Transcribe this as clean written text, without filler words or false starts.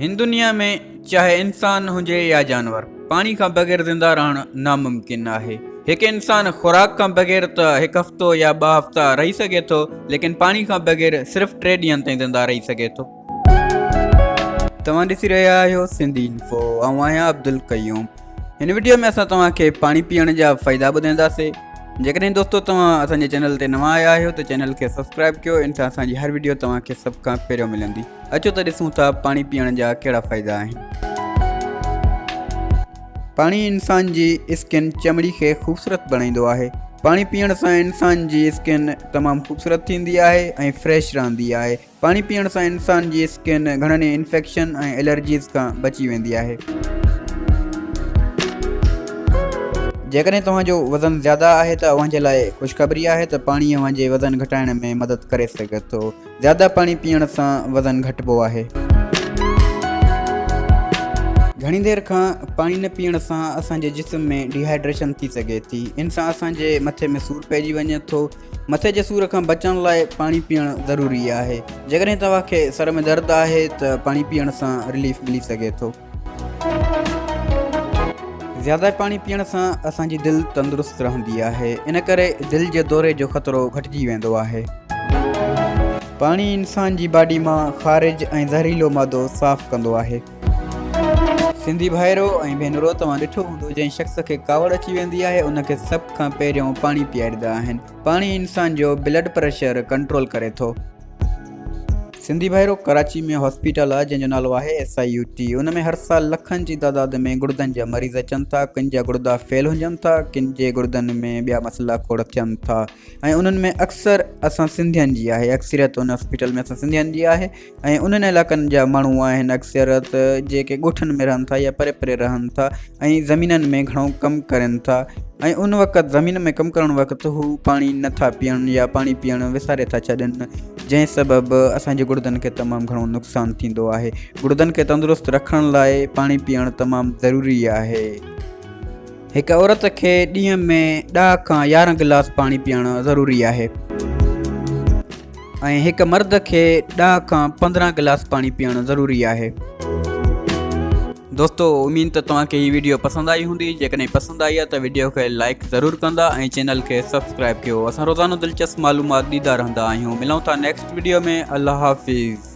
हिन दुनिया में चाहे इंसान हुजे या जानवर, पानी का बगैर जिंदा रहना नामुमकिन है। एक इंसान खुराक का बगैर तो एक हफ्तो या 2 हफ्ता रही सके तो, लेकिन पानी का बगैर सिर्फ 3 ॾींहंनि ताईं जिंदा रही सके तो। तव्हां ॾिसी रहिया आहियो सिंधी इंफो, ऐं आहियां अब्दुल कयूम। हिन वीडियो में असां तव्हांखे पानी पीअण जा फ़ाइदा ॿुधाईंदासीं। जेकॾहिं दोस्तो तव्हां असांजे चैनल ते नवां आया आहियो त चैनल खे सब्सक्राइब कयो, इन सां असांजी हर वीडियो तव्हांखे सभ खां पहिरियों मिलंदी। अचो त ॾिसूं था पानी पीअण जा कहिड़ा फ़ाइदा आहिनि। पानी इंसान जी स्किन चमड़ी खे ख़ूबसूरत बणाईंदो आहे। पानी पीअण सां इंसान जी स्किन तमामु ख़ूबसूरत थींदी आहे ऐं फ्रेश रहंदी आहे। पानी पीअण सां इंसान जी स्किन घणनि इन्फेक्शन ऐं एलर्जीज़ खां बची वेंदी आहे। जेकॾहिं तव्हांजो वज़न ज़्यादा आहे त अव्हांजे लाइ ख़ुशख़बरी आहे त पाणी अव्हांजे वज़न घटाइण में मदद करे सघे थो। ज़्यादा पाणी पीअण सां वज़न घटिबो आहे। घणी देरि खां पाणी न पीअण सां असांजे जिस्म में डिहाइड्रेशन थी सघे थी। इन सां असांजे मथे में सूरु पइजी वञे थो। मथे जे सूर खां बचण लाइ पाणी पीअणु ज़रूरी आहे। जेकॾहिं तव्हांखे सर में दर्द आहे त पाणी पीअण सां रिलीफ मिली सघे थो। ज़्यादा पाणी पीअण सां असांजी दिलि तंदुरुस्त रहंदी आहे। इन करे दिलि जे दौरे जो ख़तरो घटिजी वेंदो आहे। पाणी इंसान जी बॉडी मां ख़ारिज ऐं ज़हरीलो मादो साफ़ कंदो आहे। सिंधी भाइरो ऐं भेनरो, तव्हां ॾिठो हूंदो जंहिं शख़्स खे कावड़ अची वेंदी आहे उनखे सभ खां पहिरियों पाणी पीआरींदा आहिनि। पाणी इंसान जो ब्लड प्रेशर कंट्रोल करे थो। सिंधी भाइरो, कराची में हॉस्पिटल आहे जंहिंजो नालो आहे SIUT। उन में हर साल लखनि जी तादाद में गुर्दनि जा मरीज़ अचनि था। किन जा गुर्दा फेल हुजनि था, किन जे गुर्दनि में ॿिया मसइला खोड़ थियनि था, ऐं उन्हनि में अक्सर असां सिंधियुनि जी आहे। अक्सरियत उन हॉस्पिटल में असां सिंधियुनि जी आहे। ऐं उन्हनि इलाइक़नि जा माण्हू आहिनि अक्सरियत जेके ॻोठनि में रहनि था या परे परे रहनि था ऐं ज़मीननि में घणो कमु करनि था। ऐं उन वक़्तु ज़मीन में कमु करण वक़्तु हू पाणी नथा पीअनि या पाणी पीअणु विसारे था छॾनि, जंहिं सबबु असांजे गुर्दनि खे तमामु घणो नुक़सानु थींदो आहे। गुर्दनि खे तंदुरुस्त रखण लाइ पाणी पीअणु तमामु ज़रूरी आहे। हिकु औरत खे ॾींहं में 10 खां 11 गिलास पाणी पीअणु ज़रूरी आहे ऐं हिकु मर्द खे 10 खां 15 गिलास पाणी पीअणु ज़रूरी आहे। दोस्तो, उम्मीद त तव्हांखे हीअ वीडियो पसंदि आई हूंदी। जेकॾहिं पसंदि आई आहे त वीडियो खे लाइक ज़रूरु कंदा ऐं चैनल खे सब्सक्राइब कयो। असां रोज़ानो दिलचस्प मालूमात ॾींदा रहंदा आहियूं। मिलूं था नेक्स्ट वीडियो में। अल्लाह हाफ़िज़।